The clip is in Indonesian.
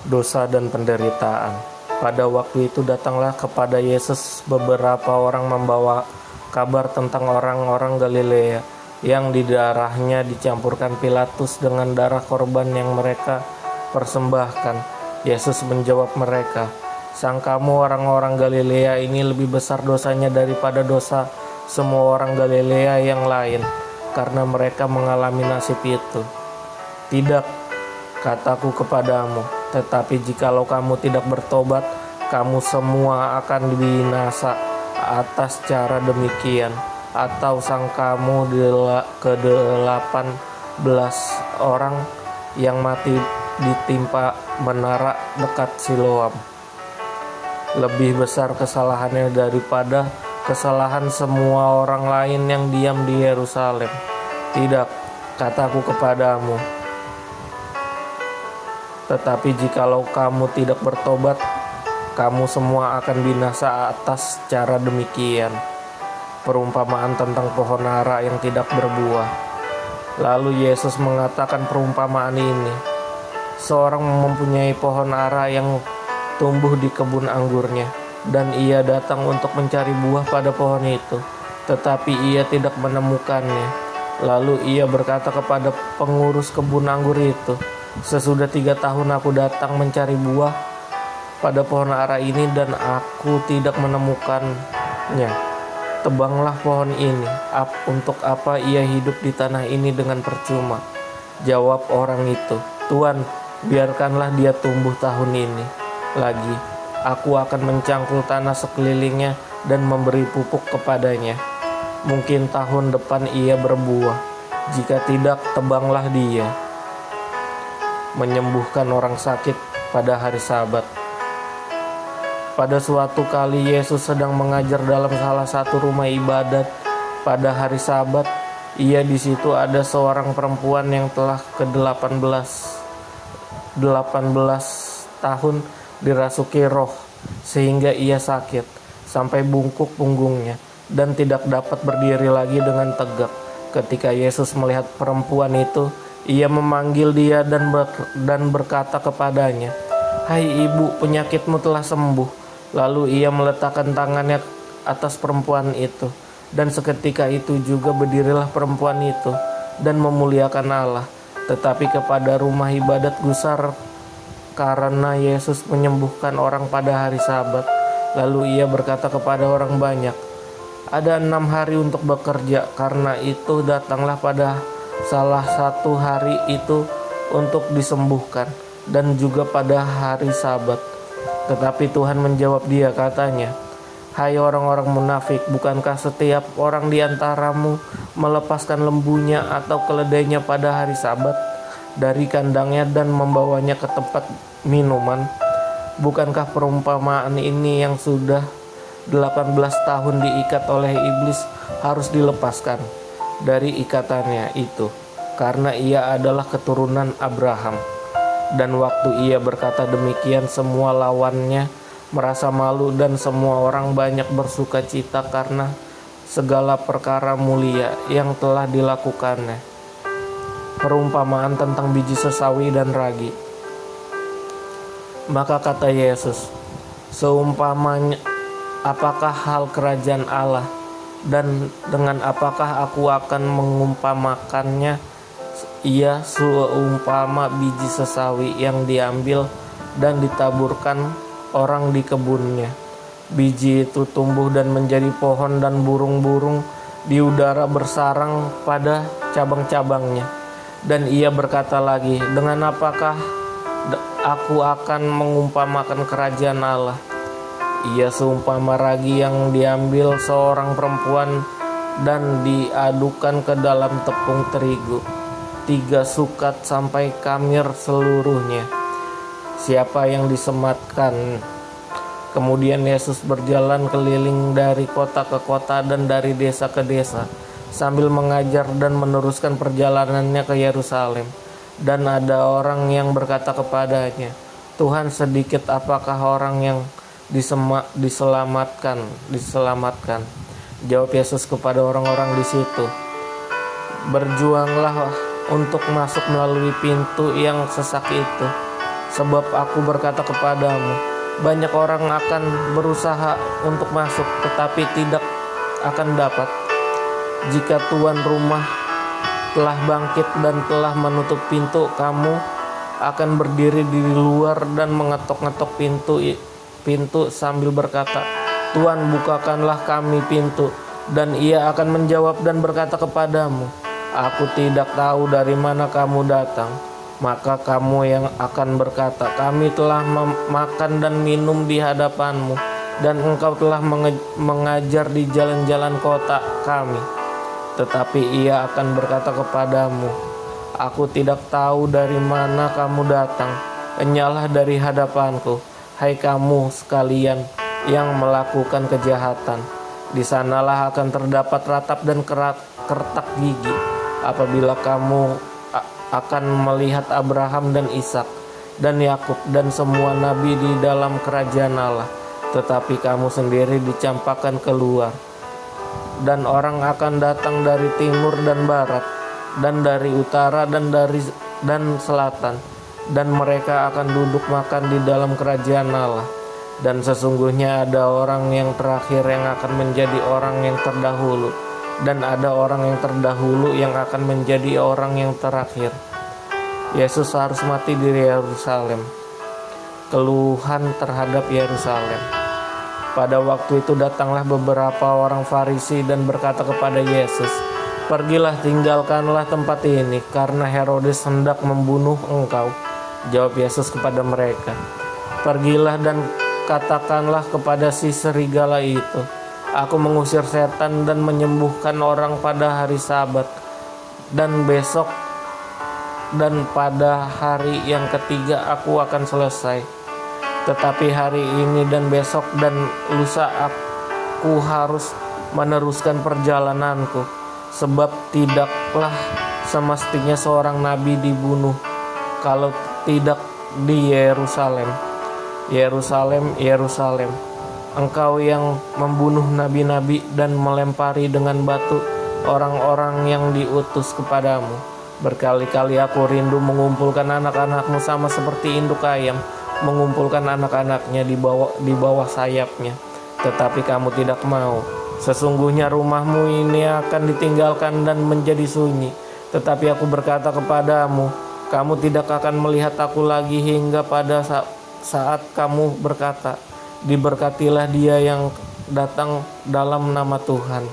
dosa dan penderitaan. Pada waktu itu datanglah kepada Yesus beberapa orang membawa kabar tentang orang-orang Galilea yang di darahnya dicampurkan Pilatus dengan darah korban yang mereka persembahkan. Yesus menjawab mereka, "Sangkamu orang-orang Galilea ini lebih besar dosanya daripada dosa semua orang Galilea yang lain, karena mereka mengalami nasib itu? Tidak, kataku kepadamu, tetapi jikalau kamu tidak bertobat, kamu semua akan binasa atas cara demikian. Atau sangkamu ke-18 orang yang mati ditimpa menara dekat Siloam lebih besar kesalahannya daripada kesalahan semua orang lain yang diam di Yerusalem? Tidak, kataku kepadamu, tetapi jikalau kamu tidak bertobat, kamu semua akan binasa atas cara demikian." Perumpamaan tentang pohon ara yang tidak berbuah. Lalu Yesus mengatakan perumpamaan ini. Seorang mempunyai pohon ara yang tumbuh di kebun anggurnya, dan ia datang untuk mencari buah pada pohon itu, tetapi ia tidak menemukannya. Lalu ia berkata kepada pengurus kebun anggur itu, "Sesudah 3 tahun aku datang mencari buah pada pohon ara ini dan aku tidak menemukannya. Tebanglah pohon ini. Untuk apa ia hidup di tanah ini dengan percuma?" Jawab orang itu, "Tuan, biarkanlah dia tumbuh tahun ini lagi. Aku akan mencangkul tanah sekelilingnya dan memberi pupuk kepadanya. Mungkin tahun depan ia berbuah. Jika tidak, tebanglah dia." Menyembuhkan orang sakit pada hari Sabat. Pada suatu kali Yesus sedang mengajar dalam salah satu rumah ibadat pada hari Sabat. Di situ ada seorang perempuan yang telah ke-18 tahun dirasuki roh, sehingga ia sakit sampai bungkuk punggungnya dan tidak dapat berdiri lagi dengan tegak. Ketika Yesus melihat perempuan itu, ia memanggil dia dan berkata kepadanya, "Hai ibu, penyakitmu telah sembuh." Lalu ia meletakkan tangannya atas perempuan itu, dan seketika itu juga berdirilah perempuan itu dan memuliakan Allah. Tetapi kepada rumah ibadat gusar karena Yesus menyembuhkan orang pada hari Sabat. Lalu ia berkata kepada orang banyak, "Ada 6 hari untuk bekerja, karena itu datanglah pada salah satu hari itu untuk disembuhkan, dan juga pada hari Sabat." Tetapi Tuhan menjawab dia, katanya, "Hai orang-orang munafik, bukankah setiap orang di antaramu melepaskan lembunya atau keledainya pada hari Sabat dari kandangnya dan membawanya ke tempat minuman? Bukankah perumpamaan ini yang sudah 18 tahun diikat oleh iblis harus dilepaskan dari ikatannya itu, karena ia adalah keturunan Abraham?" Dan waktu ia berkata demikian, semua lawannya merasa malu dan semua orang banyak bersuka cita karena segala perkara mulia yang telah dilakukannya. Perumpamaan tentang biji sesawi dan ragi. Maka kata Yesus, "Seumpamanya apakah hal kerajaan Allah, dan dengan apakah aku akan mengumpamakannya? Ia seumpama biji sesawi yang diambil dan ditaburkan orang di kebunnya. Biji itu tumbuh dan menjadi pohon, dan burung-burung di udara bersarang pada cabang-cabangnya." Dan ia berkata lagi, "Dengan apakah aku akan mengumpamakan kerajaan Allah? Ia seumpama ragi yang diambil seorang perempuan dan diadukan ke dalam tepung terigu 3 sukat sampai kamir seluruhnya. Siapa yang disematkan?" Kemudian Yesus berjalan keliling dari kota ke kota dan dari desa ke desa, sambil mengajar dan meneruskan perjalanannya ke Yerusalem. Dan ada orang yang berkata kepadanya, "Tuhan, sedikit apakah orang yang diselamatkan?" Jawab Yesus kepada orang-orang di situ, "Berjuanglah untuk masuk melalui pintu yang sesak itu, Sebab aku berkata kepadamu, banyak orang akan berusaha untuk masuk, tetapi tidak akan dapat. Jika tuan rumah telah bangkit dan telah menutup pintu, kamu akan berdiri di luar dan mengetok-ngetok pintu sambil berkata, Tuan, bukakanlah kami pintu. Dan ia akan menjawab dan berkata kepadamu, Aku tidak tahu dari mana kamu datang. Maka kamu yang akan berkata, Kami telah makan dan minum di hadapanmu, dan engkau telah mengajar di jalan-jalan kota kami. Tetapi ia akan berkata kepadamu, Aku tidak tahu dari mana kamu datang. Enyahlah dari hadapanku, hai kamu sekalian yang melakukan kejahatan. Di sanalah akan terdapat ratap dan kertak gigi, apabila kamu akan melihat Abraham dan Ishak dan Yakub dan semua nabi di dalam kerajaan Allah, tetapi kamu sendiri dicampakkan keluar. Dan orang akan datang dari timur dan barat, dan dari utara dan selatan, dan mereka akan duduk makan di dalam kerajaan Allah. Dan sesungguhnya ada orang yang terakhir yang akan menjadi orang yang terdahulu, dan ada orang yang terdahulu yang akan menjadi orang yang terakhir. Yesus harus mati di Yerusalem. Keluhan terhadap Yerusalem. Pada waktu itu datanglah beberapa orang Farisi dan berkata kepada Yesus, Pergilah, tinggalkanlah tempat ini, karena Herodes hendak membunuh engkau. Jawab Yesus kepada mereka, Pergilah dan katakanlah kepada si serigala itu, Aku mengusir setan dan menyembuhkan orang pada hari Sabat, dan besok dan pada hari yang ketiga aku akan selesai. Tetapi hari ini dan besok dan lusa aku harus meneruskan perjalananku, sebab tidaklah semestinya seorang nabi dibunuh kalau tidak di Yerusalem. Yerusalem, Yerusalem, engkau yang membunuh nabi-nabi dan melempari dengan batu orang-orang yang diutus kepadamu. Berkali-kali aku rindu mengumpulkan anak-anakmu sama seperti induk ayam mengumpulkan anak-anaknya di bawah sayapnya, tetapi kamu tidak mau. Sesungguhnya rumahmu ini akan ditinggalkan dan menjadi sunyi. Tetapi aku berkata kepadamu, kamu tidak akan melihat aku lagi hingga pada saat kamu berkata, Diberkatilah dia yang datang dalam nama Tuhan.